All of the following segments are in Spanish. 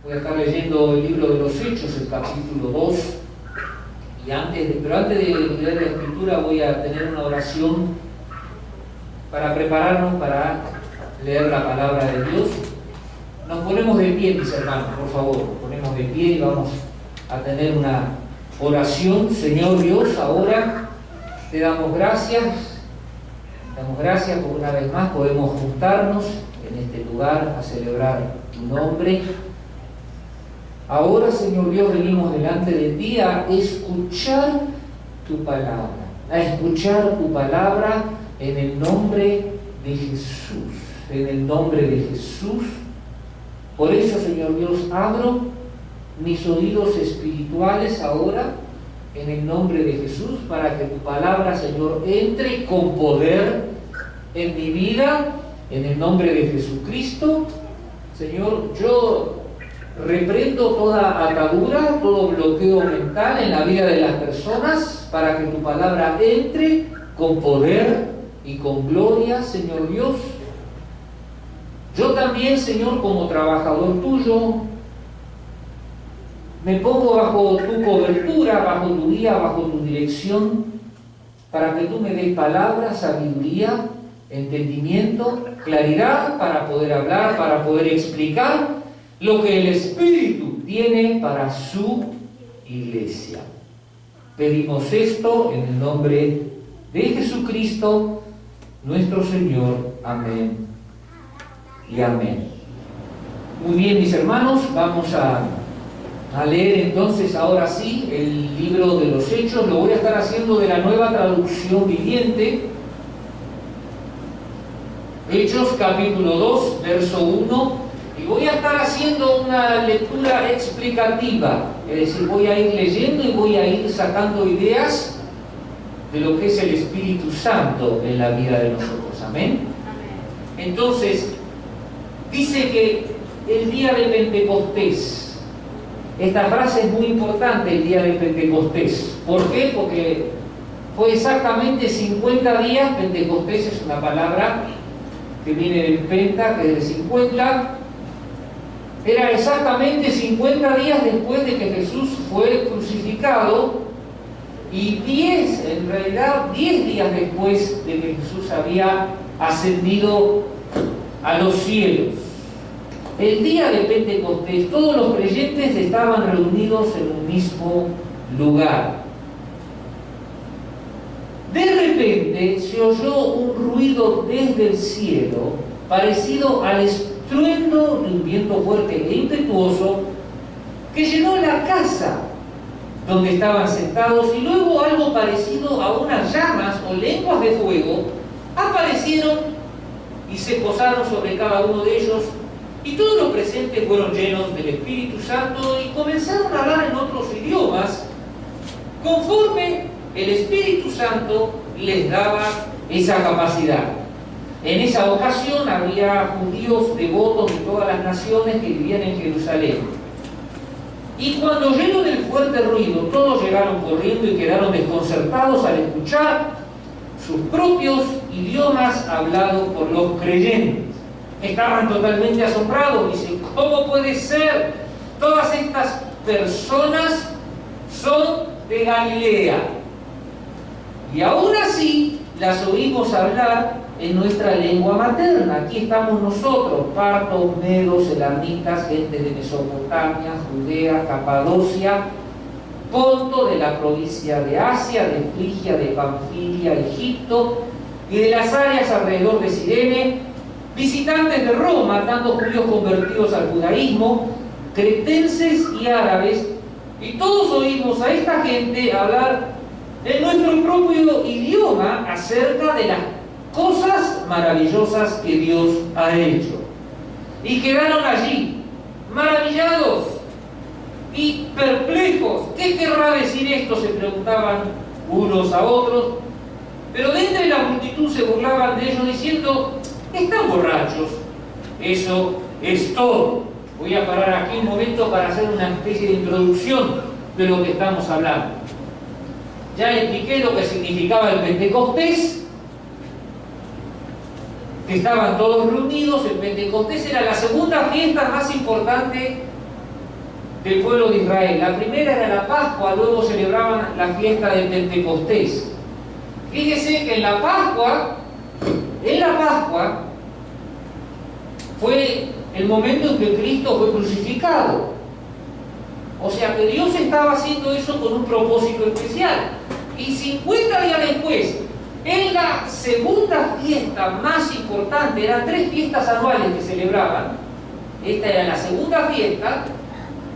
Voy a estar leyendo el libro de los Hechos, el capítulo 2. Pero antes de leer la escritura voy a tener una oración para prepararnos para leer la palabra de Dios. Nos ponemos de pie, mis hermanos, por favor. Nos ponemos de pie y vamos a tener una oración. Señor Dios, ahora te damos gracias. Damos gracias porque una vez más podemos juntarnos en este lugar a celebrar tu nombre. Ahora, Señor Dios, venimos delante de ti a escuchar tu palabra, en el nombre de Jesús, en el nombre de Jesús. Por eso, Señor Dios, abro mis oídos espirituales ahora, en el nombre de Jesús, para que tu palabra, Señor, entre con poder en mi vida, en el nombre de Jesucristo. Señor, yo reprendo toda atadura, todo bloqueo mental en la vida de las personas, para que tu palabra entre con poder y con gloria, Señor Dios. Yo también, Señor, como trabajador tuyo, me pongo bajo tu cobertura, bajo tu guía, bajo tu dirección, para que tú me des palabra, sabiduría, entendimiento, claridad, para poder hablar, para poder explicar lo que el Espíritu tiene para su iglesia. Pedimos esto en el nombre de Jesucristo, nuestro Señor. Amén y amén. Muy bien, mis hermanos, vamos a leer entonces ahora sí el libro de los Hechos. Lo voy a estar haciendo de la Nueva Traducción Viviente. Hechos capítulo 2, verso 1. Y voy a estar haciendo una lectura explicativa, es decir, voy a ir leyendo y voy a ir sacando ideas de lo que es el Espíritu Santo en la vida de nosotros. ¿Amén? Entonces, dice que el día de Pentecostés, esta frase es muy importante, el día de Pentecostés. ¿Por qué? Porque fue exactamente 50 días. Pentecostés es una palabra que viene del penta, que es de 50. Era exactamente 50 días después de que Jesús fue crucificado y 10 días después de que Jesús había ascendido a los cielos. El día de Pentecostés, todos los creyentes estaban reunidos en un mismo lugar. De repente se oyó un ruido desde el cielo, parecido al estruendo de un viento fuerte e impetuoso, que llenó la casa donde estaban sentados, y luego algo parecido a unas llamas o lenguas de fuego aparecieron y se posaron sobre cada uno de ellos, y todos los presentes fueron llenos del Espíritu Santo y comenzaron a hablar en otros idiomas conforme el Espíritu Santo les daba esa capacidad. En esa ocasión había judíos devotos de todas las naciones que vivían en Jerusalén. Y cuando oyeron el fuerte ruido, todos llegaron corriendo y quedaron desconcertados al escuchar sus propios idiomas hablados por los creyentes. Estaban totalmente asombrados. Dicen, ¿cómo puede ser? Todas estas personas son de Galilea. Y aún así las oímos hablar en nuestra lengua materna. Aquí estamos nosotros, partos, medos, elamitas, gente de Mesopotamia, Judea, Capadocia, Ponto, de la provincia de Asia, de Frigia, de Panfilia, Egipto, y de las áreas alrededor de Cirene, visitantes de Roma, tanto judíos convertidos al judaísmo, cretenses y árabes, y todos oímos a esta gente hablar en nuestro propio idioma acerca de las cosas maravillosas que Dios ha hecho. Y quedaron allí, maravillados y perplejos. ¿Qué querrá decir esto?, se preguntaban unos a otros. Pero de entre la multitud se burlaban de ellos diciendo, están borrachos. Eso es todo. Voy a parar aquí un momento para hacer una especie de introducción de lo que estamos hablando. Ya expliqué lo que significaba el Pentecostés, que estaban todos reunidos. El Pentecostés era la segunda fiesta más importante del pueblo de Israel. La primera era la Pascua, luego celebraban la fiesta de Pentecostés. Fíjese que en la Pascua fue el momento en que Cristo fue crucificado. O sea que Dios estaba haciendo eso con un propósito especial. Y 50 días después, en la segunda fiesta más importante, eran 3 fiestas anuales que celebraban, esta era la segunda fiesta,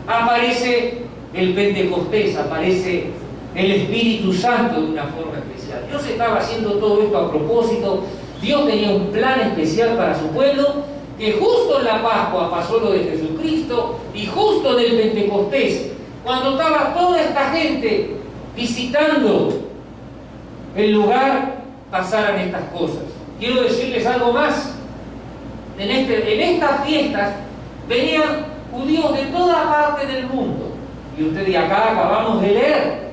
aparece el Pentecostés, aparece el Espíritu Santo de una forma especial. Dios estaba haciendo todo esto a propósito. Dios tenía un plan especial para su pueblo, que justo en la Pascua pasó lo de Jesucristo, y justo en el Pentecostés, cuando estaba toda esta gente visitando el lugar, pasaran estas cosas. Quiero decirles algo más. En estas fiestas venían judíos de toda parte del mundo, y ustedes acá acabamos de leer,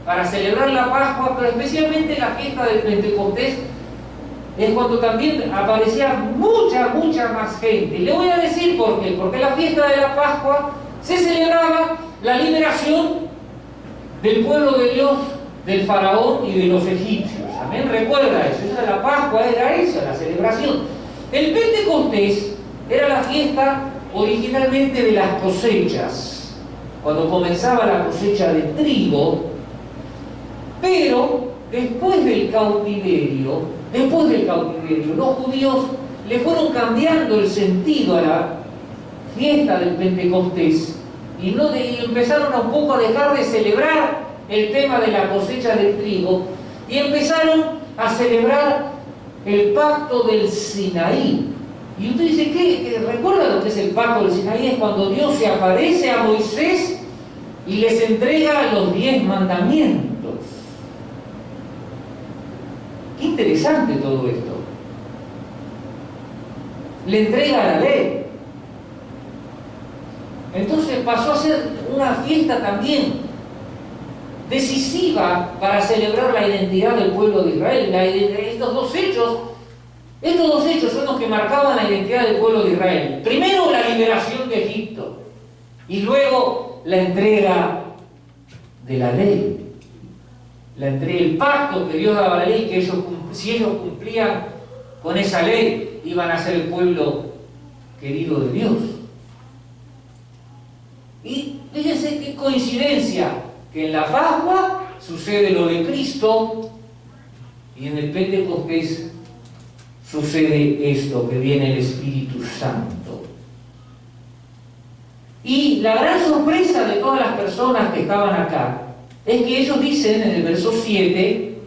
para celebrar la Pascua, pero especialmente la fiesta del Pentecostés es cuando también aparecía mucha más gente. Le voy a decir por qué. Porque la fiesta de la Pascua se celebraba la liberación del pueblo de Dios, del faraón y de los egipcios. Amén, recuerda eso. Esa la Pascua era esa, la celebración. El Pentecostés era la fiesta originalmente de las cosechas, cuando comenzaba la cosecha de trigo. Pero después del cautiverio, los judíos le fueron cambiando el sentido a la fiesta del Pentecostés y empezaron un poco a dejar de celebrar el tema de la cosecha del trigo y empezaron a celebrar el pacto del Sinaí. Y usted dice, ¿qué? ¿Recuerda lo que es el pacto del Sinaí? Es cuando Dios se aparece a Moisés y les entrega los 10 mandamientos. Qué interesante todo esto. Le entrega la ley. Entonces pasó a ser una fiesta también decisiva para celebrar la identidad del pueblo de Israel. Estos dos hechos son los que marcaban la identidad del pueblo de Israel. Primero la liberación de Egipto y luego la entrega de la ley. El pacto que Dios daba a la ley, que si ellos cumplían con esa ley, iban a ser el pueblo querido de Dios. Y fíjense qué coincidencia, que en la Pascua sucede lo de Cristo y en el Pentecostés sucede esto, que viene el Espíritu Santo. Y la gran sorpresa de todas las personas que estaban acá es que ellos dicen en el verso 7,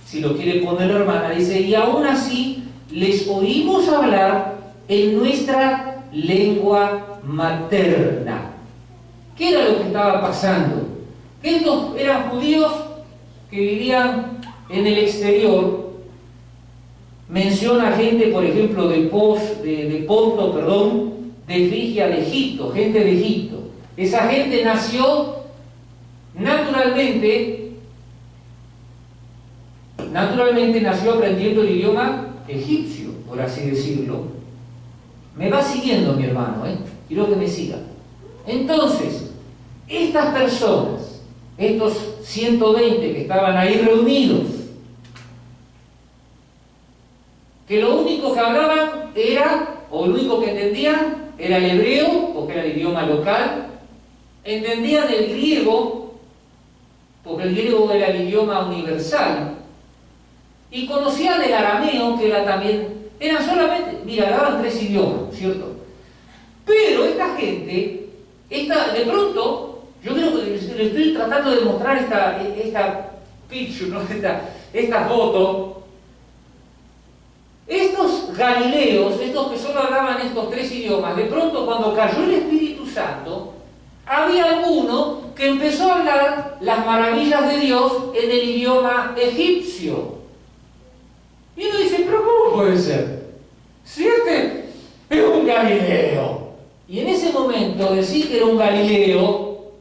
si lo quiere poner la hermana, dice, y aún así les oímos hablar en nuestra lengua materna. ¿Qué era lo que estaba pasando? Que estos eran judíos que vivían en el exterior. Menciona gente, por ejemplo, de Ponto, de Frigia, de Egipto, gente de Egipto. Esa gente nació naturalmente nació aprendiendo el idioma egipcio, por así decirlo. Me va siguiendo, mi hermano, quiero que me siga. Entonces, estas personas, estos 120 que estaban ahí reunidos, que lo único que hablaban o lo único que entendían era el hebreo, porque era el idioma local, entendían el griego, porque el griego era el idioma universal, y conocían el arameo, que era también, hablaban 3 idiomas, ¿cierto? Pero esta gente, de pronto, yo creo que le estoy tratando de mostrar esta picture, ¿no? esta foto. Estos galileos, estos que solo hablaban estos 3 idiomas, de pronto cuando cayó el Espíritu Santo, había alguno que empezó a hablar las maravillas de Dios en el idioma egipcio. Y uno dice, pero ¿cómo puede ser? Si este es un galileo. Y en ese momento decir que era un galileo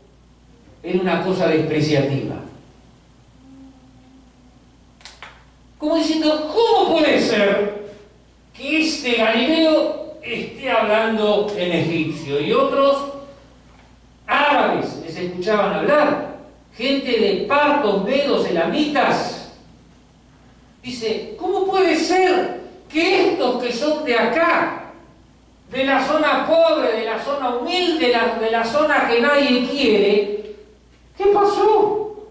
era una cosa despreciativa. Como diciendo, ¿cómo puede ser que este Galileo esté hablando en egipcio? Y otros, árabes les escuchaban hablar, gente de partos, medos, elamitas. Dice, ¿cómo puede ser que estos que son de acá, de la zona pobre, de la zona humilde, de la zona que nadie quiere, qué pasó?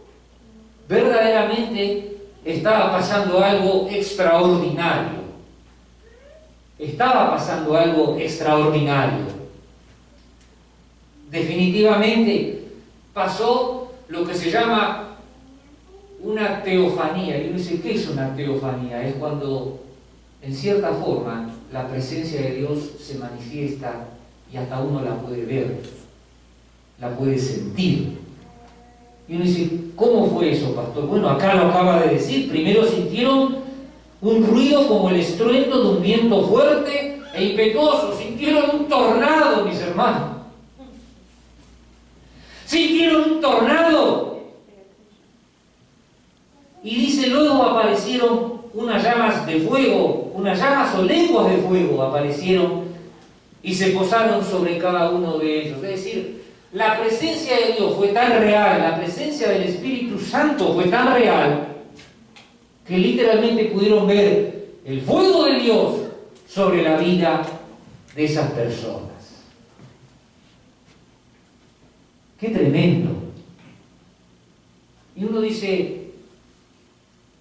Verdaderamente estaba pasando algo extraordinario. Estaba pasando algo extraordinario. Definitivamente pasó lo que se llama una teofanía. Y uno dice, ¿qué es una teofanía? Es cuando, en cierta forma, la presencia de Dios se manifiesta y hasta uno la puede ver, la puede sentir. Y uno dice, ¿cómo fue eso, pastor? Bueno, acá lo acaba de decir. Primero sintieron un ruido como el estruendo de un viento fuerte e impetuoso. Sintieron un tornado, mis hermanos. Sintieron un tornado. Y dice, luego aparecieron unas llamas de fuego, unas llamas o lenguas de fuego aparecieron y se posaron sobre cada uno de ellos. Es decir, la presencia de Dios fue tan real, la presencia del Espíritu Santo fue tan real, que literalmente pudieron ver el fuego de Dios sobre la vida de esas personas. ¡Qué tremendo! Y uno dice,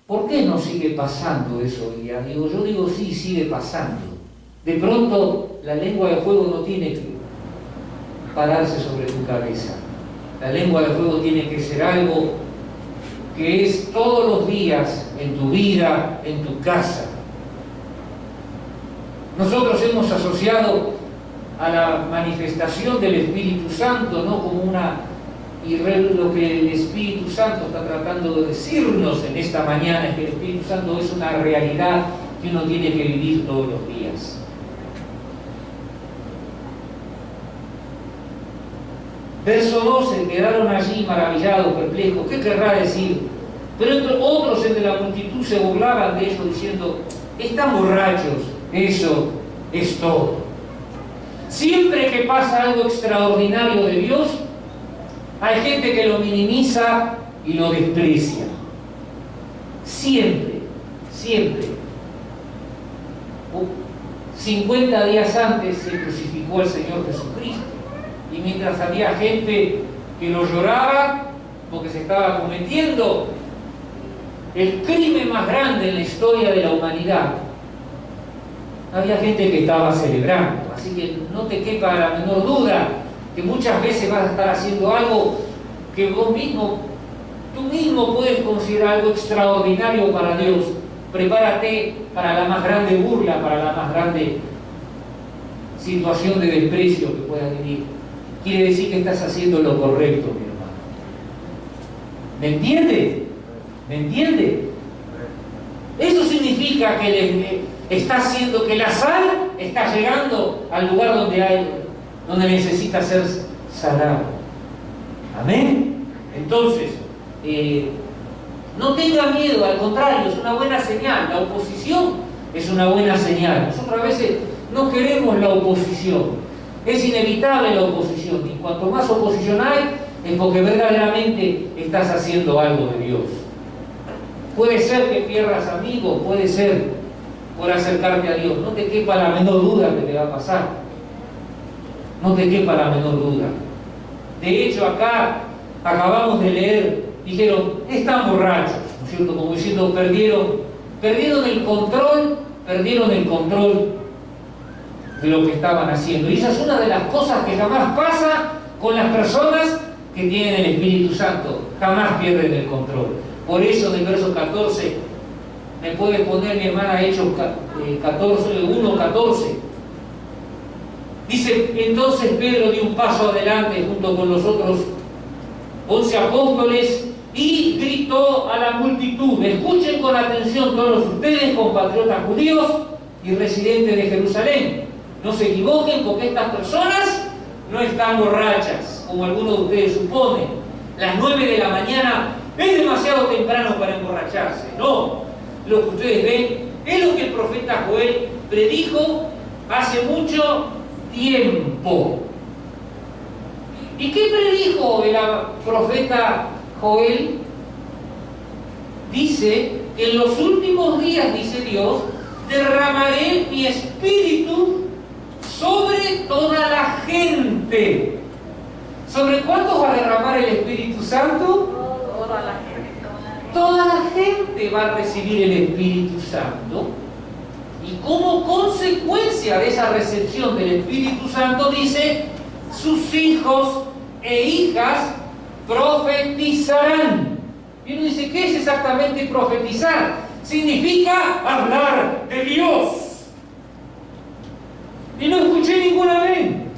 ¿por qué no sigue pasando eso hoy día? Yo digo, sí, sigue pasando. De pronto, la lengua de fuego no tiene que pararse sobre tu cabeza. La lengua de fuego tiene que ser algo que es todos los días en tu vida, en tu casa. Nosotros hemos asociado a la manifestación del Espíritu Santo, ¿no?, como y lo que el Espíritu Santo está tratando de decirnos en esta mañana es que el Espíritu Santo es una realidad que uno tiene que vivir todos los días. Verso 12, quedaron allí maravillados, perplejos. ¿Qué querrá decir? Pero otros entre la multitud se burlaban de ellos diciendo, están borrachos, eso es todo. Siempre que pasa algo extraordinario de Dios, hay gente que lo minimiza y lo desprecia. Siempre, siempre. 50 días antes se crucificó el Señor Jesucristo. Y mientras había gente que lo lloraba porque se estaba cometiendo el crimen más grande en la historia de la humanidad, había gente que estaba celebrando. Así que no te quepa la menor duda que muchas veces vas a estar haciendo algo que tú mismo puedes considerar algo extraordinario para Dios. Prepárate para la más grande burla, para la más grande situación de desprecio que puedas vivir. Quiere decir que estás haciendo lo correcto, mi hermano. ¿Me entiende? ¿Me entiende? Eso significa que está haciendo que la sal está llegando al lugar donde necesita ser salado. Amén. Entonces, no tenga miedo, al contrario, es una buena señal. La oposición es una buena señal. Nosotros a veces no queremos la oposición. Es inevitable la oposición, y cuanto más oposición hay, es porque verdaderamente estás haciendo algo de Dios. Puede ser que pierdas amigos, puede ser por acercarte a Dios. No te quepa la menor duda que te va a pasar. No te quepa la menor duda. De hecho, acá acabamos de leer, dijeron, están borrachos, ¿no es cierto? Como diciendo, perdieron el control de lo que estaban haciendo. Y esa es una de las cosas que jamás pasa con las personas que tienen el Espíritu Santo. Jamás pierden el control. Por eso, en el verso 14, me puede poner mi hermana Hechos 1:14. Dice, entonces Pedro dio un paso adelante junto con los otros 11 apóstoles y gritó a la multitud: escuchen con atención todos ustedes, compatriotas judíos y residentes de Jerusalén. No se equivoquen, porque estas personas no están borrachas, como algunos de ustedes suponen. Las 9 de la mañana es demasiado temprano para emborracharse. No, lo que ustedes ven es lo que el profeta Joel predijo hace mucho tiempo. ¿Y qué predijo el profeta Joel? Dice que en los últimos días, dice Dios, derramaré mi espíritu sobre toda la gente. ¿Sobre cuántos va a derramar el Espíritu Santo? Toda la gente. Toda la gente va a recibir el Espíritu Santo. Y como consecuencia de esa recepción del Espíritu Santo, dice, sus hijos e hijas profetizarán. Y uno dice, ¿qué es exactamente profetizar? Significa hablar de Dios. Y no escuché ningún amén.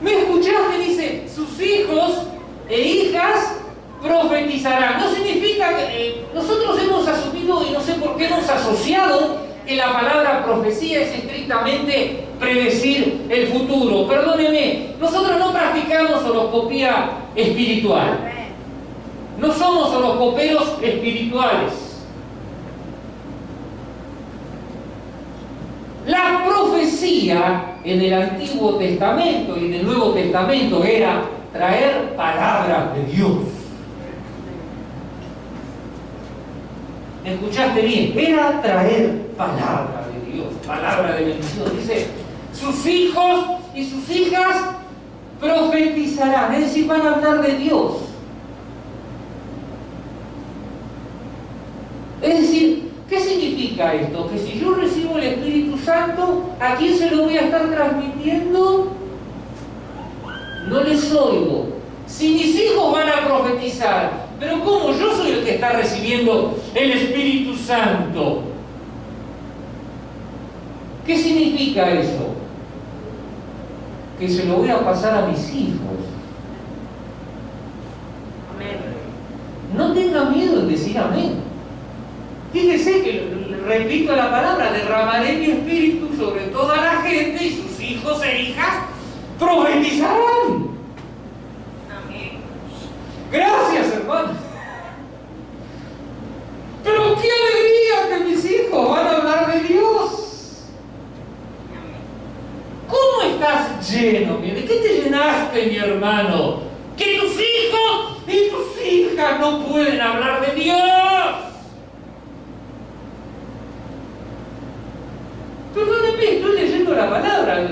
¿Me escuchaste? Dice, sus hijos e hijas profetizarán. No significa que nosotros hemos asumido, y no sé por qué hemos asociado, que la palabra profecía es estrictamente predecir el futuro. Perdóneme, nosotros no practicamos horoscopía espiritual. No somos horoscoperos espirituales. La profecía en el Antiguo Testamento y en el Nuevo Testamento era traer palabras de Dios. ¿Me escuchaste bien? Era traer palabra de Dios, palabra de bendición. Dice, sus hijos y sus hijas profetizarán, es decir, van a hablar de Dios. Es decir, ¿qué significa esto? Que si yo recibo el Espíritu Santo, ¿a quién se lo voy a estar transmitiendo? No les oigo. Si mis hijos van a profetizar, pero ¿cómo? Yo soy el que está recibiendo el Espíritu Santo. ¿Qué significa eso? Que se lo voy a pasar a mis hijos. Amén. No tengan miedo en decir amén. Fíjese que, repito la palabra, derramaré mi espíritu sobre toda la gente y sus hijos e hijas profetizarán. Amén. Gracias, hermano. Pero qué alegría que mis hijos van a hablar de Dios. ¿Cómo estás lleno? ¿De qué te llenaste, mi hermano? Que tus hijos y tus hijas no pueden hablar de Dios. Perdónenme, estoy leyendo la palabra.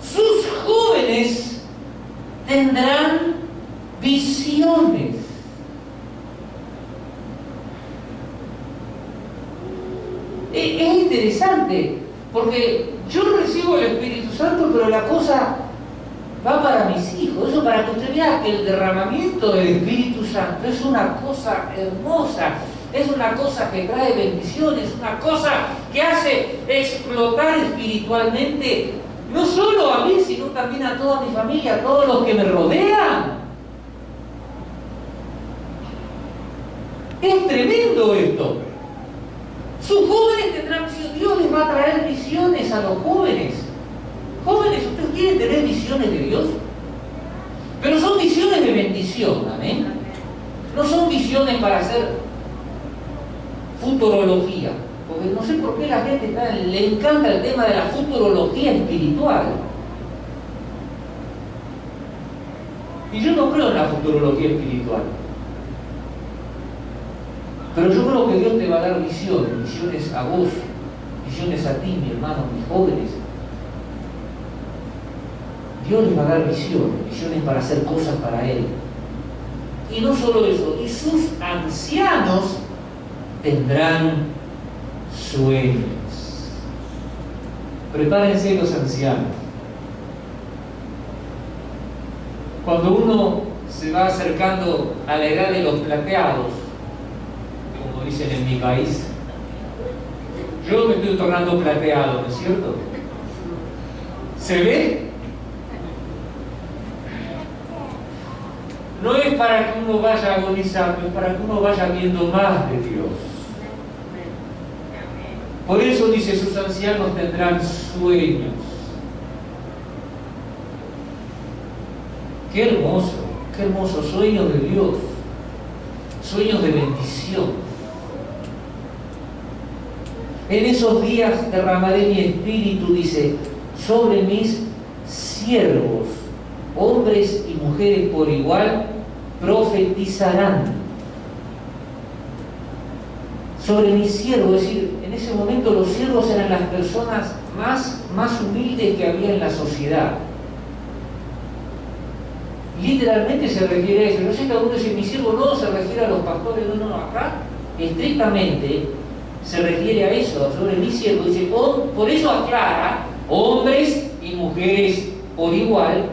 Sus jóvenes tendrán visiones. Es interesante, porque yo recibo el Espíritu Santo, pero la cosa va para mis hijos. Eso para que usted vea que el derramamiento del Espíritu Santo es una cosa hermosa. Es una cosa que trae bendiciones, una cosa que hace explotar espiritualmente, no solo a mí, sino también a toda mi familia, a todos los que me rodean. Es tremendo esto. Sus jóvenes tendrán visiones. Dios les va a traer visiones a los jóvenes. Jóvenes, ¿ustedes quieren tener visiones de Dios? Pero son visiones de bendición, amén. No son visiones para hacer futurología, porque no sé por qué la gente le encanta el tema de la futurología espiritual. Y yo no creo en la futurología espiritual, pero yo creo que Dios te va a dar visiones, visiones a vos, visiones a ti, mi hermano, mis jóvenes. Dios les va a dar visiones, visiones para hacer cosas para Él. Y no solo eso, y sus ancianos tendrán sueños. Prepárense los ancianos. Cuando uno se va acercando a la edad de los plateados, como dicen en mi país, yo me estoy tornando plateado, ¿no es cierto? ¿Se ve? No es para que uno vaya agonizando, es para que uno vaya viendo más de Dios. Por eso dice, sus ancianos tendrán sueños. Qué hermoso sueño de Dios, sueños de bendición. En esos días derramaré mi espíritu, dice, sobre mis siervos, hombres y mujeres por igual, profetizarán. Sobre mis siervos, es decir, en ese momento los siervos eran las personas más humildes que había en la sociedad. Literalmente se refiere a eso. No sé que alguno dice, mi siervo no se refiere a los pastores, no, acá estrictamente se refiere a eso, sobre mi siervo. Dice, por eso aclara, hombres y mujeres por igual,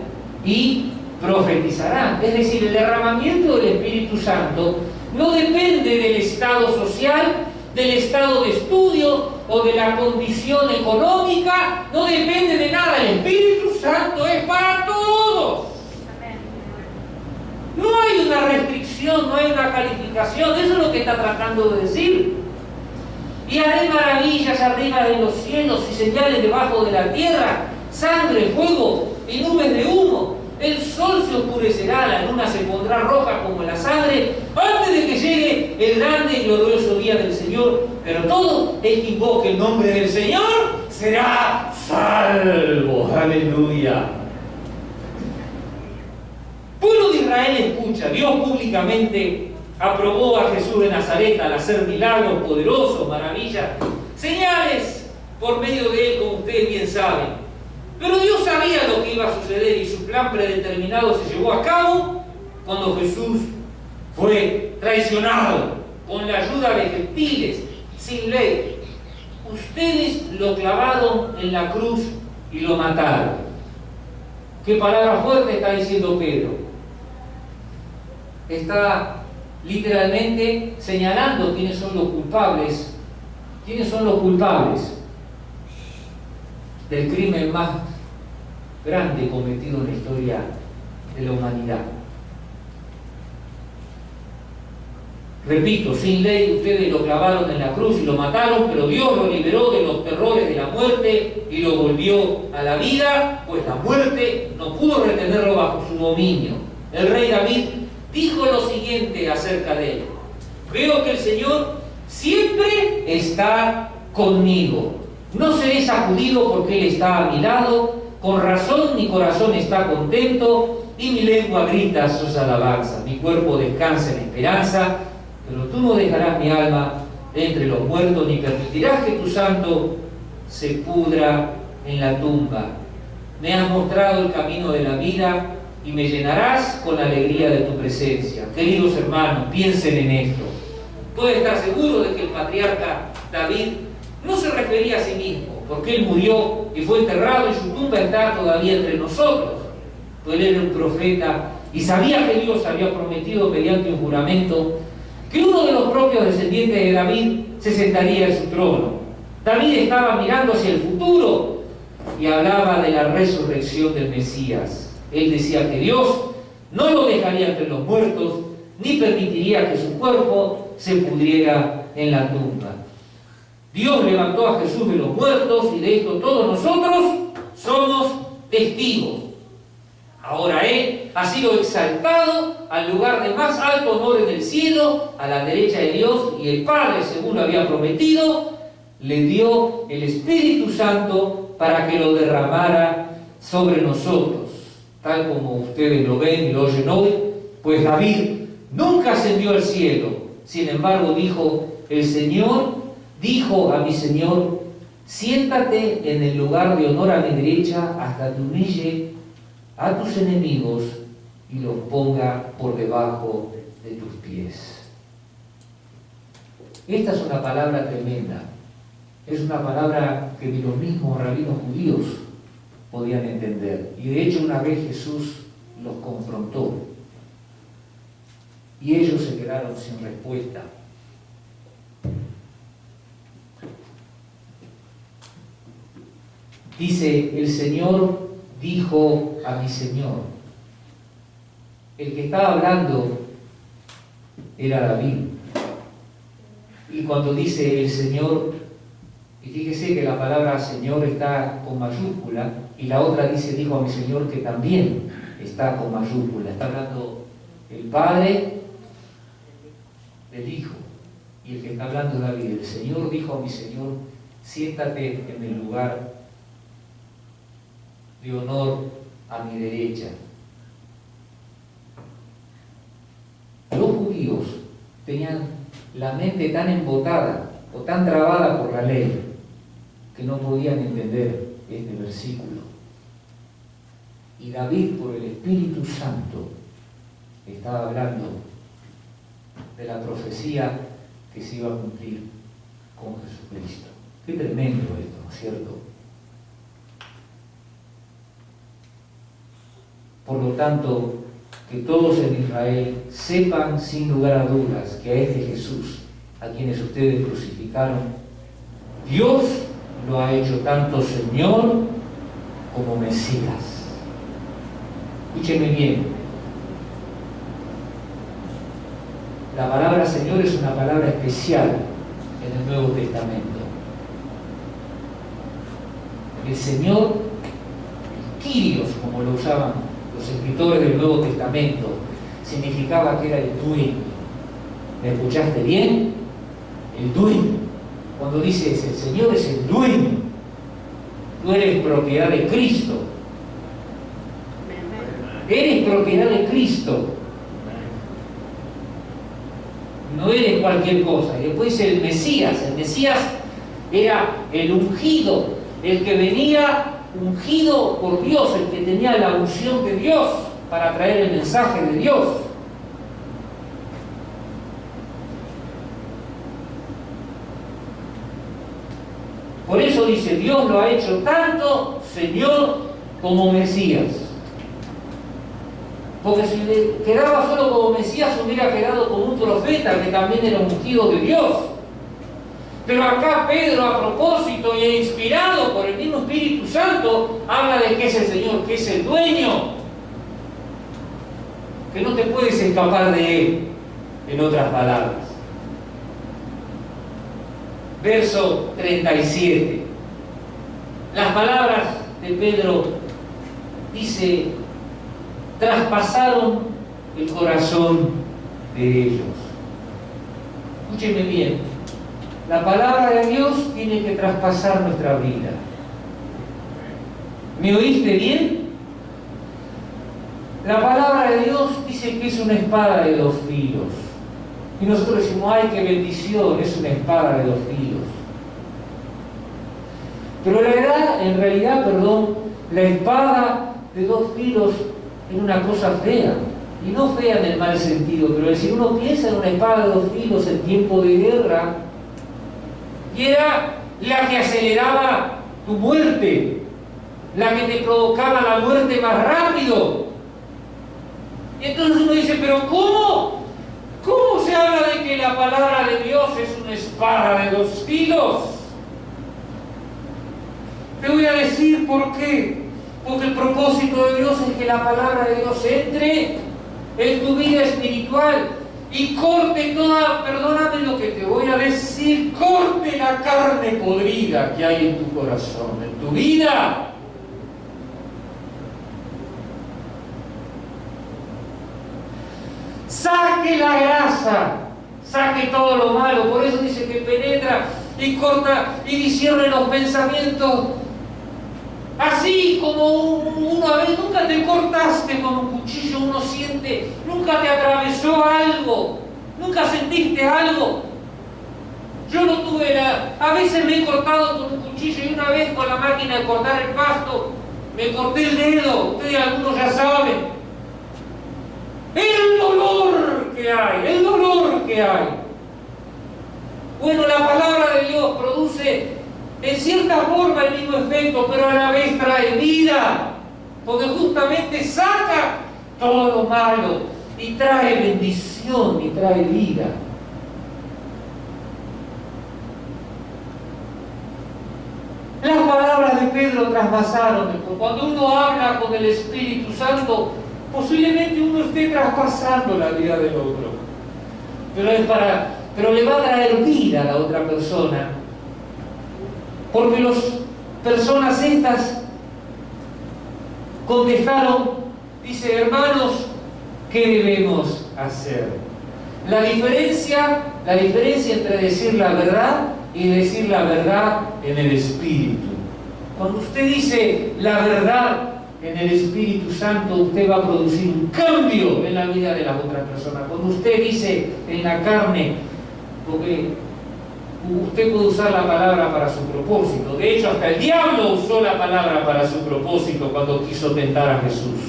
y profetizarán. Es decir, el derramamiento del Espíritu Santo no depende del estado social, del estado de estudio o de la condición económica, no depende de nada. El Espíritu Santo es para todos. No hay una restricción, no hay una calificación, eso es lo que está tratando de decir. Y haré maravillas arriba de los cielos y señales debajo de la tierra, sangre, fuego y nubes de humo. El sol se oscurecerá, la luna se pondrá roja como la sangre, antes de que llegue el grande y glorioso día del Señor. Pero todo el que invoque el nombre del Señor será salvo. Aleluya. Pueblo de Israel, escucha, Dios públicamente aprobó a Jesús de Nazaret al hacer milagros poderosos, maravillas, señales por medio de él, como ustedes bien saben. Pero Dios sabía lo que iba a suceder y su plan predeterminado se llevó a cabo cuando Jesús fue traicionado con la ayuda de gentiles, sin ley. Ustedes lo clavaron en la cruz y lo mataron. ¿Qué palabra fuerte está diciendo Pedro? Está literalmente señalando quiénes son los culpables. ¿Quiénes son los culpables del crimen más grande cometido en la historia de la humanidad? Repito, sin ley ustedes lo clavaron en la cruz y lo mataron, pero Dios lo liberó de los terrores de la muerte y lo volvió a la vida, pues la muerte no pudo retenerlo bajo su dominio. El rey David dijo lo siguiente acerca de él: veo que el Señor siempre está conmigo. No seré sacudido porque Él está a mi lado. Con razón mi corazón está contento y mi lengua grita sus alabanzas. Mi cuerpo descansa en esperanza, pero tú no dejarás mi alma entre los muertos, ni permitirás que tu santo se pudra en la tumba. Me has mostrado el camino de la vida y me llenarás con la alegría de tu presencia. Queridos hermanos, piensen en esto. Puede estar seguro de que el patriarca David no se refería a sí mismo, porque él murió y fue enterrado y su tumba está todavía entre nosotros. Pues él era un profeta y sabía que Dios había prometido mediante un juramento que uno de los propios descendientes de David se sentaría en su trono. David estaba mirando hacia el futuro y hablaba de la resurrección del Mesías. Él decía que Dios no lo dejaría entre los muertos, ni permitiría que su cuerpo se pudriera en la tumba. Dios levantó a Jesús de los muertos y de esto todos nosotros somos testigos. Ahora Él ha sido exaltado al lugar de más alto honor en el cielo, a la derecha de Dios, y el Padre, según lo había prometido, le dio el Espíritu Santo para que lo derramara sobre nosotros, tal como ustedes lo ven y lo oyen hoy. Pues David nunca ascendió al cielo, sin embargo dijo: el Señor dijo a mi Señor, siéntate en el lugar de honor a mi derecha hasta que humille a tus enemigos y los ponga por debajo de tus pies. Esta es una palabra tremenda. Es una palabra que ni los mismos rabinos judíos podían entender. Y de hecho una vez Jesús los confrontó y ellos se quedaron sin respuesta. Dice: el Señor dijo a mi Señor. El que estaba hablando era David. Y cuando dice el Señor, y fíjese que la palabra Señor está con mayúscula, y la otra dice dijo a mi Señor, que también está con mayúscula. Está hablando el Padre del Hijo, y el que está hablando es David. El Señor dijo a mi Señor, siéntate en el lugar de honor a mi derecha. Los judíos tenían la mente tan embotada o tan trabada por la ley que no podían entender este versículo. Y David, por el Espíritu Santo, estaba hablando de la profecía que se iba a cumplir con Jesucristo. Qué tremendo esto, ¿no es cierto? Por lo tanto, que todos en Israel sepan sin lugar a dudas que a este Jesús, a quienes ustedes crucificaron, Dios lo ha hecho tanto Señor como Mesías. Escúcheme bien. La palabra Señor es una palabra especial en el Nuevo Testamento. El Señor, el Kyrios, como lo usaban los escritores del Nuevo Testamento, significaba que era el dueño. ¿Me escuchaste bien? El dueño. Cuando dices el Señor es el dueño, tú eres propiedad de Cristo. Eres propiedad de Cristo. No eres cualquier cosa. Y después el Mesías. El Mesías era el ungido, el que venía ungido por Dios, el que tenía la unción de Dios para traer el mensaje de Dios. Por eso dice, Dios lo ha hecho tanto Señor como Mesías. Porque si le quedaba solo como Mesías, hubiera quedado como un profeta que también era ungido de Dios. Pero acá Pedro, a propósito y inspirado por el mismo Espíritu Santo, habla de que es el Señor, que es el dueño, que no te puedes escapar de Él, en otras palabras. Verso 37. Las palabras de Pedro dice, traspasaron el corazón de ellos. Escúcheme bien, la palabra de Dios tiene que traspasar nuestra vida. ¿Me oíste bien? La palabra de Dios dice que es una espada de dos filos. Y nosotros decimos, ¡ay, qué bendición! Es una espada de dos filos. Pero en realidad, la espada de dos filos es una cosa fea. Y no fea en el mal sentido, pero si uno piensa en una espada de dos filos en tiempo de guerra, y era la que aceleraba tu muerte, la que te provocaba la muerte más rápido. Y entonces uno dice, pero ¿cómo? ¿Cómo se habla de que la palabra de Dios es una espada de dos filos? Te voy a decir por qué. Porque el propósito de Dios es que la palabra de Dios entre en tu vida espiritual y corte toda, perdóname lo que te voy a decir, corte la carne podrida que hay en tu corazón, en tu vida. Saque la grasa, saque todo lo malo. Por eso dice que penetra y corta y discierne los pensamientos. Así como una vez nunca te cortaste con un cuchillo, uno siente, nunca te atravesó algo, nunca sentiste algo. Yo no tuve a veces me he cortado con un cuchillo y una vez con la máquina de cortar el pasto me corté el dedo, ustedes algunos ya saben. El dolor que hay, el dolor que hay. Bueno, la palabra de Dios produce en cierta forma el mismo efecto, pero a la vez trae vida, porque justamente saca todo lo malo y trae bendición y trae vida. Las palabras de Pedro traspasaron. Cuando uno habla con el Espíritu Santo, posiblemente uno esté traspasando la vida del otro, pero le va a traer vida a la otra persona. Porque las personas estas contestaron, dice, hermanos, ¿qué debemos hacer? La diferencia entre decir la verdad y decir la verdad en el Espíritu. Cuando usted dice la verdad en el Espíritu Santo, usted va a producir un cambio en la vida de las otras personas. Cuando usted dice en la carne, porque usted puede usar la palabra para su propósito. De hecho, hasta el diablo usó la palabra para su propósito cuando quiso tentar a Jesús.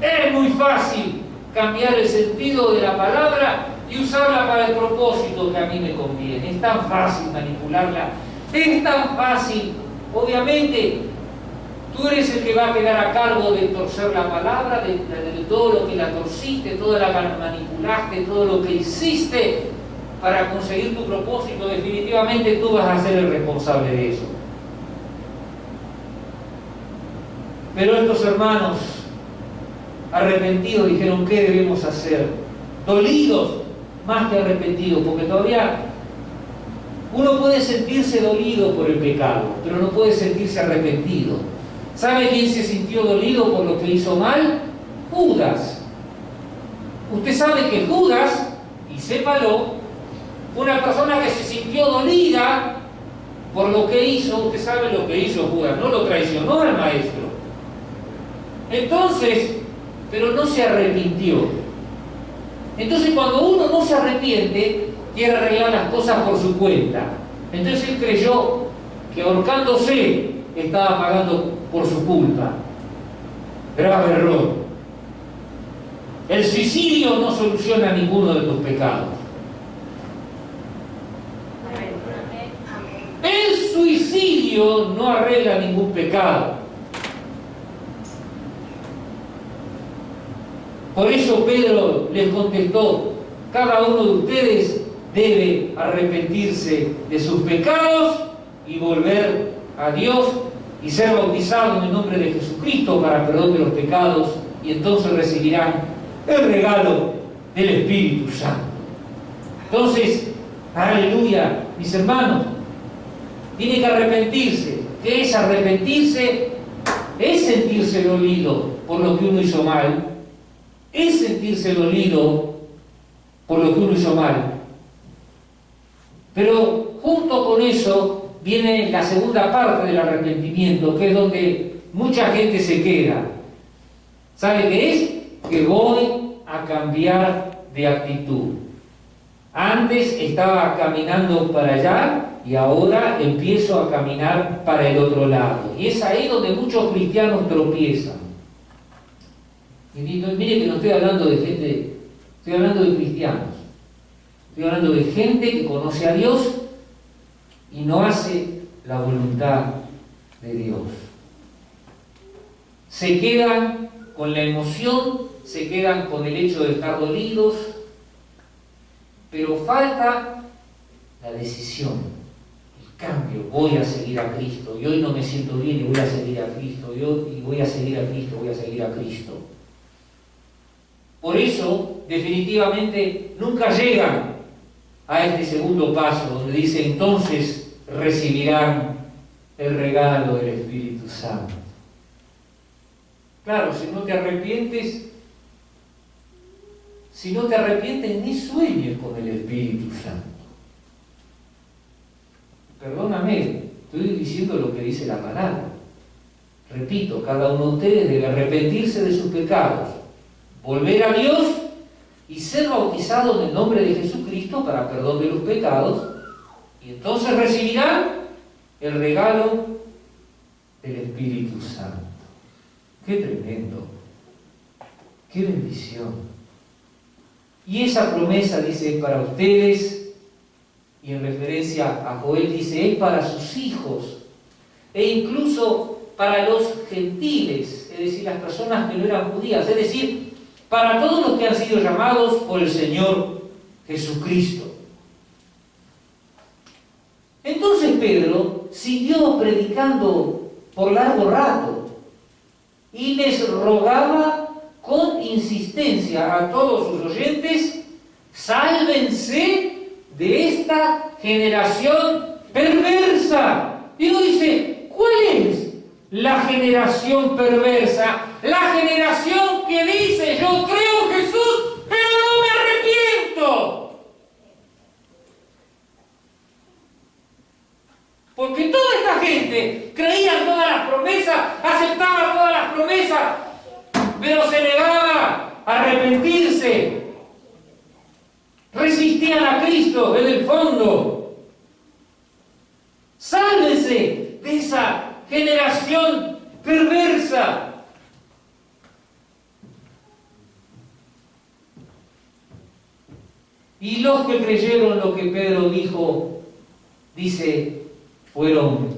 Es muy fácil cambiar el sentido de la palabra y usarla para el propósito que a mí me conviene. Es tan fácil manipularla, es tan fácil. Obviamente, tú eres el que va a quedar a cargo de torcer la palabra, de todo lo que la torciste, todo lo que la manipulaste, todo lo que hiciste para conseguir tu propósito. Definitivamente tú vas a ser el responsable de eso. Pero estos hermanos arrepentidos dijeron: ¿qué debemos hacer? Dolidos más que arrepentidos, porque todavía uno puede sentirse dolido por el pecado, pero no puede sentirse arrepentido. ¿Sabe quién se sintió dolido por lo que hizo mal? Judas. Usted sabe que Judas, y sépalo, una persona que se sintió dolida por lo que hizo. Usted sabe lo que hizo Judas, no lo traicionó al maestro. Entonces, pero no se arrepintió. Entonces, cuando uno no se arrepiente, quiere arreglar las cosas por su cuenta. Entonces él creyó que ahorcándose estaba pagando por su culpa. Grave error. El suicidio no soluciona ninguno de tus pecados. El suicidio no arregla ningún pecado. Por eso Pedro les contestó: cada uno de ustedes debe arrepentirse de sus pecados y volver a Dios y ser bautizado en el nombre de Jesucristo para perdón de los pecados, y entonces recibirán el regalo del Espíritu Santo. Entonces, aleluya, mis hermanos, tiene que arrepentirse. ¿Qué es arrepentirse? Es sentirse dolido por lo que uno hizo mal. Es sentirse dolido por lo que uno hizo mal. Pero junto con eso viene la segunda parte del arrepentimiento, que es donde mucha gente se queda. ¿Sabe qué es? Que voy a cambiar de actitud. Antes estaba caminando para allá y ahora empiezo a caminar para el otro lado. Y es ahí donde muchos cristianos tropiezan. Y mire que no estoy hablando de gente, estoy hablando de cristianos. Estoy hablando de gente que conoce a Dios y no hace la voluntad de Dios. Se quedan con la emoción, se quedan con el hecho de estar dolidos, pero falta la decisión, el cambio. Voy a seguir a Cristo, y hoy no me siento bien y voy a seguir a Cristo, y voy a seguir a Cristo, voy a seguir a Cristo. Por eso, definitivamente, nunca llegan a este segundo paso, donde dice: entonces recibirán el regalo del Espíritu Santo. Claro, si no te arrepientes, ni sueñes con el Espíritu Santo. Perdóname, estoy diciendo lo que dice la palabra. Repito, cada uno de ustedes debe arrepentirse de sus pecados, volver a Dios y ser bautizado en el nombre de Jesucristo para perdón de los pecados, y entonces recibirán el regalo del Espíritu Santo. ¡Qué tremendo! ¡Qué bendición! Y esa promesa, dice, para ustedes, y en referencia a Joel dice, es para sus hijos, e incluso para los gentiles, es decir, las personas que no eran judías, es decir, para todos los que han sido llamados por el Señor Jesucristo. Entonces Pedro siguió predicando por largo rato y les rogaba con insistencia a todos sus oyentes: sálvense de esta generación perversa. Y uno dice: ¿cuál es la generación perversa? La generación que dice: yo creo en Jesús, pero no me arrepiento. Porque toda esta gente creía en todas las promesas, aceptaba todas las promesas, pero se negaba a arrepentirse. Resistían a Cristo en el fondo. Sálvense de esa generación perversa. Y los que creyeron lo que Pedro dijo, dice, fueron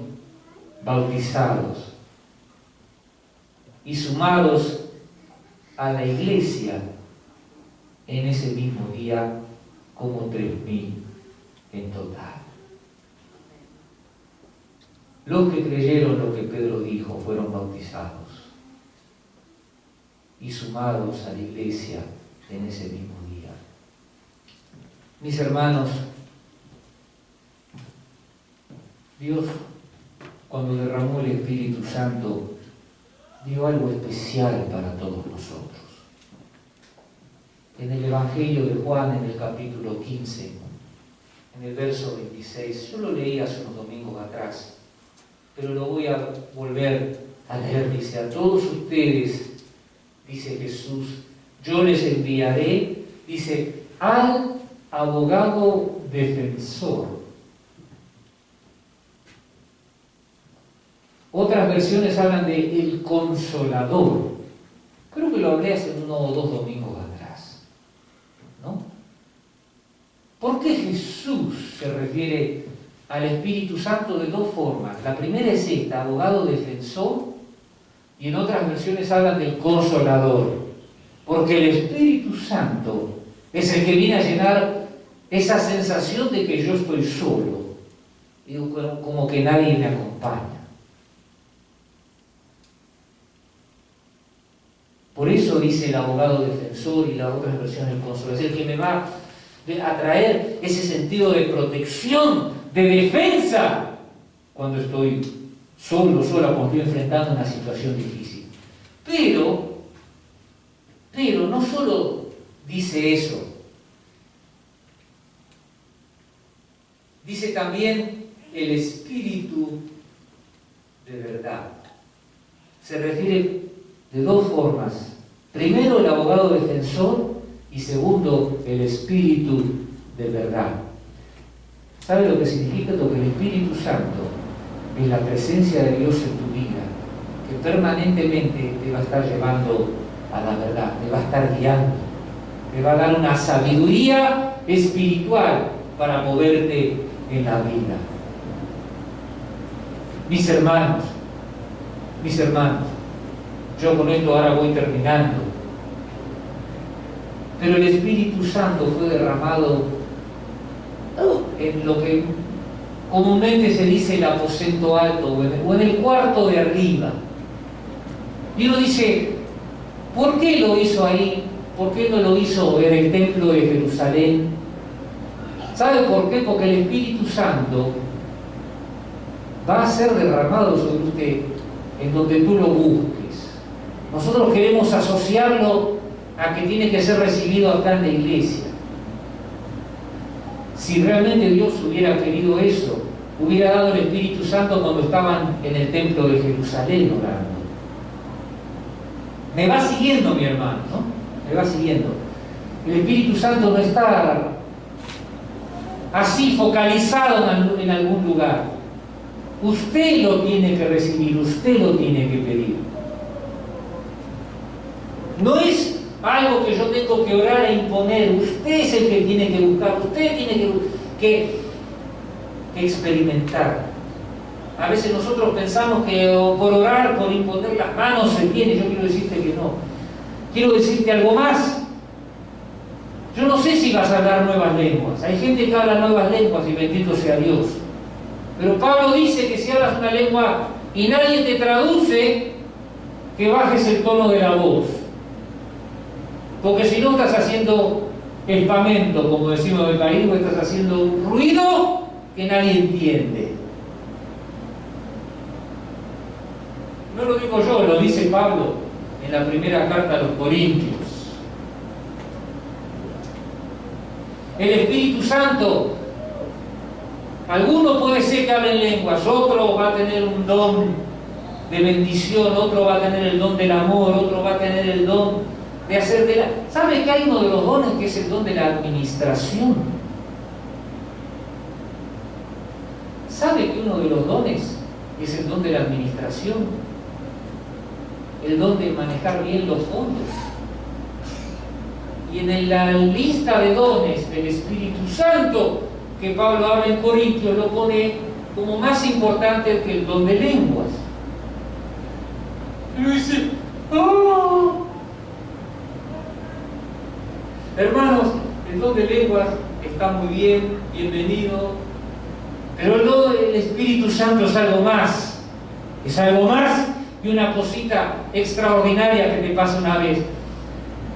bautizados y sumados a la iglesia en ese mismo día, como 3.000 en total. Los que creyeron lo que Pedro dijo fueron bautizados y sumados a la iglesia en ese mismo día. Mis hermanos, Dios, cuando derramó el Espíritu Santo, dio algo especial para todos nosotros. En el Evangelio de Juan, en el capítulo 15, en el verso 26, yo lo leí hace unos domingos atrás, pero lo voy a volver a leer. Dice, a todos ustedes, dice Jesús, yo les enviaré, dice, al abogado defensor. Otras versiones hablan de el consolador. Creo que lo hablé hace 1 o 2 domingos atrás, ¿no? ¿Por qué Jesús se refiere al Espíritu Santo de 2 formas? La primera es esta, abogado defensor, y en otras versiones hablan del consolador, porque el Espíritu Santo es el que viene a llenar esa sensación de que yo estoy solo, digo, como que nadie me acompaña. Por eso dice el abogado defensor y las otras versiones del consolador, es el que me va a traer ese sentido de protección, de defensa, cuando estoy solo, sola, cuando estoy enfrentando una situación difícil. Pero no solo dice eso, dice también el Espíritu de verdad. Se refiere de 2 formas. Primero, el abogado defensor, y segundo, el Espíritu de verdad. ¿Sabe lo que significa esto? Que el Espíritu Santo es la presencia de Dios en tu vida, que permanentemente te va a estar llevando a la verdad, te va a estar guiando, te va a dar una sabiduría espiritual para moverte en la vida. Mis hermanos, yo con esto ahora voy terminando, pero el Espíritu Santo fue derramado en lo que comúnmente se dice el aposento alto o en el cuarto de arriba. Y uno dice, ¿por qué lo hizo ahí? ¿Por qué no lo hizo en el templo de Jerusalén? ¿Sabe por qué? Porque el Espíritu Santo va a ser derramado sobre usted en donde tú lo busques. Nosotros queremos asociarlo a que tiene que ser recibido acá en la iglesia. Si realmente Dios hubiera querido eso, hubiera dado el Espíritu Santo cuando estaban en el templo de Jerusalén orando. Me va siguiendo, mi hermano, ¿no? Me va siguiendo. El Espíritu Santo no está así focalizado en algún lugar. Usted lo tiene que recibir, usted lo tiene que pedir. No es algo que yo tengo que orar e imponer. Usted es el que tiene que buscar, usted tiene que experimentar. A veces nosotros pensamos que por orar, por imponer las manos se tiene. Yo quiero decirte que no. Quiero decirte algo más. Yo no sé si vas a hablar nuevas lenguas. Hay gente que habla nuevas lenguas y bendito sea Dios. Pero Pablo dice que si hablas una lengua y nadie te traduce, que bajes el tono de la voz. Porque si no estás haciendo espamento, como decimos en el país, o estás haciendo un ruido que nadie entiende. No lo digo yo, lo dice Pablo en la primera carta a los Corintios. El Espíritu Santo Alguno puede ser que hable en lenguas, otro va a tener un don de bendición, otro va a tener el don del amor, otro va a tener el don de hacer de la... ¿Sabe que hay uno de los dones que es el don de la administración? ¿Sabe que uno de los dones es el don de la administración? El don de manejar bien los fondos. Y en la lista de dones del Espíritu Santo que Pablo habla en Corintios, lo pone como más importante que el don de lenguas. Y uno dice, ¡oh! Hermanos, el don de lenguas está muy bien, bienvenido, pero el don del Espíritu Santo es algo más. Es algo más que una cosita extraordinaria que te pasa una vez.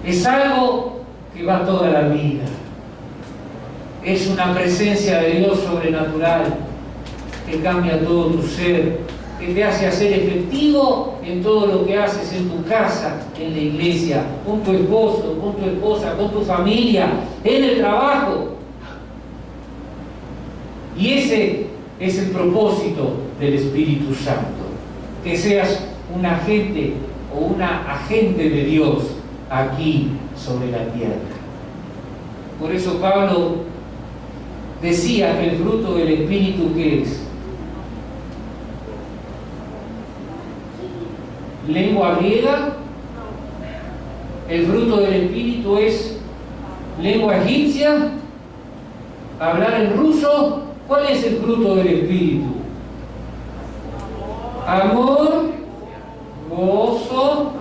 Es algo que va toda la vida. Es una presencia de Dios sobrenatural que cambia todo tu ser, que te hace hacer efectivo en todo lo que haces en tu casa, en la iglesia, con tu esposo, con tu esposa, con tu familia, en el trabajo. Y ese es el propósito del Espíritu Santo, que seas un agente o una agente de Dios aquí sobre la tierra. Por eso Pablo decía que el fruto del Espíritu, ¿qué es? ¿Lengua griega? ¿El fruto del Espíritu es lengua egipcia? ¿Hablar en ruso? ¿Cuál es el fruto del Espíritu? Amor, gozo,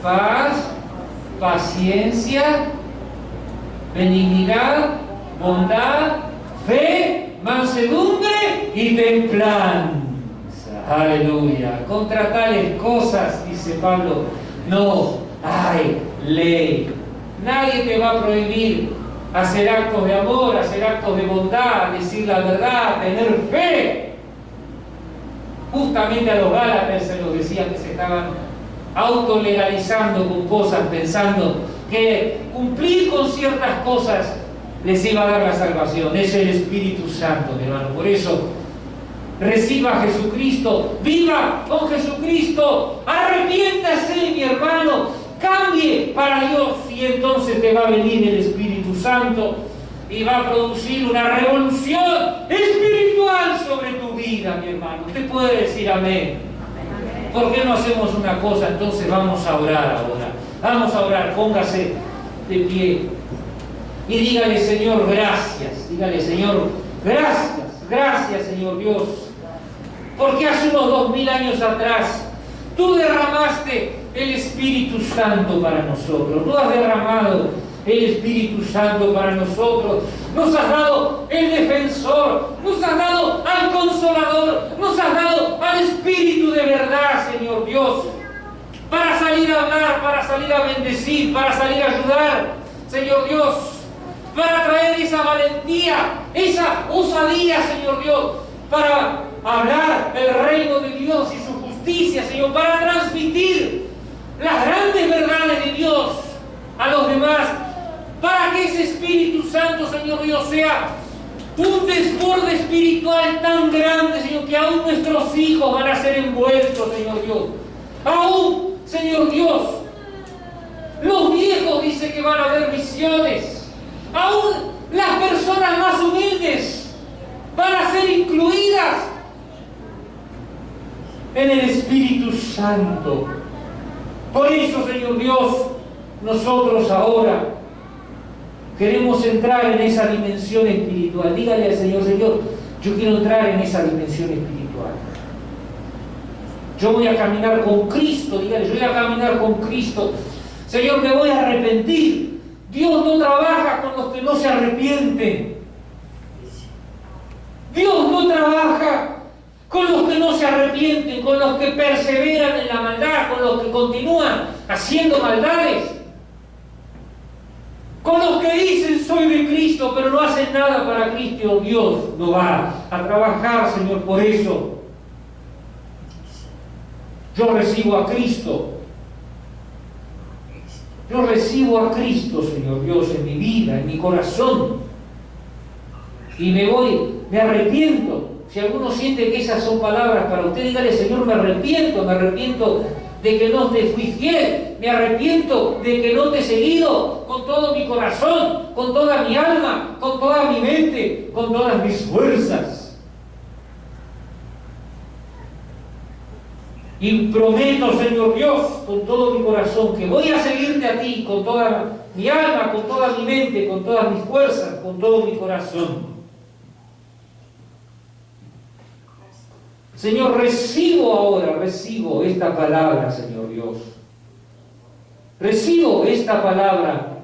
paz, paciencia, benignidad, bondad, fe, mansedumbre y templanza. Aleluya. Contra tales cosas, dice Pablo, no hay ley. Nadie te va a prohibir hacer actos de amor, hacer actos de bondad, decir la verdad, tener fe. Justamente a los Gálatas se los decía que se estaban autolegalizando con cosas, pensando que cumplir con ciertas cosas les iba a dar la salvación. Es el Espíritu Santo, mi hermano. Por eso, reciba a Jesucristo, viva con Jesucristo, arrepiéntase, mi hermano, cambie para Dios, y entonces te va a venir el Espíritu Santo y va a producir una revolución espiritual sobre tu vida, mi hermano. Usted puede decir amén. ¿Por qué no hacemos una cosa? Entonces vamos a orar ahora. Vamos a orar, póngase de pie y dígale, Señor, gracias. Dígale, Señor, gracias. Gracias, Señor Dios, porque hace unos 2000 años atrás tú derramaste el Espíritu Santo para nosotros. Tú has derramado el Espíritu Santo para nosotros. Nos has dado el defensor, nos has dado al consolador, nos has dado al Espíritu de verdad, Señor Dios, para salir a hablar, para salir a bendecir, para salir a ayudar, Señor Dios, para traer esa valentía, esa osadía, Señor Dios, para hablar el reino de Dios y su justicia, Señor, para transmitir las grandes verdades de Dios a los demás, para que ese Espíritu Santo, Señor Dios, sea un desborde espiritual tan grande, Señor, que aún nuestros hijos van a ser envueltos, Señor Dios. Aún, Señor Dios, los viejos dicen que van a haber visiones. Aún las personas más humildes van a ser incluidas en el Espíritu Santo. Por eso, Señor Dios, nosotros ahora queremos entrar en esa dimensión espiritual. Dígale al Señor, Señor, yo quiero entrar en esa dimensión espiritual. Yo voy a caminar con Cristo. Dígale, yo voy a caminar con Cristo. Señor, me voy a arrepentir. Dios no trabaja con los que no se arrepienten. Dios no trabaja con los que no se arrepienten, con los que perseveran en la maldad, con los que continúan haciendo maldades, con los que dicen soy de Cristo, pero no hacen nada para Cristo. Dios no va a trabajar, Señor, por eso. Yo recibo a Cristo. Yo recibo a Cristo, Señor Dios, en mi vida, en mi corazón. y me voy, me arrepiento. Si alguno siente que esas son palabras para usted, dígale: Señor, me arrepiento de que no te fui fiel, me arrepiento de que no te he seguido con todo mi corazón, con toda mi alma, con toda mi mente, con todas mis fuerzas. Y prometo, Señor Dios, con todo mi corazón, que voy a seguirte a ti con toda mi alma, con toda mi mente, con todas mis fuerzas, con todo mi corazón. Señor, recibo esta palabra, Señor Dios. Recibo esta palabra.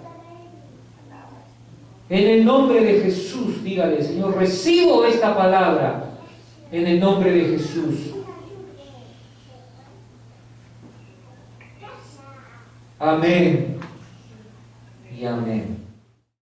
En el nombre de Jesús, dígale: Señor, recibo esta palabra en el nombre de Jesús. Amén y amén.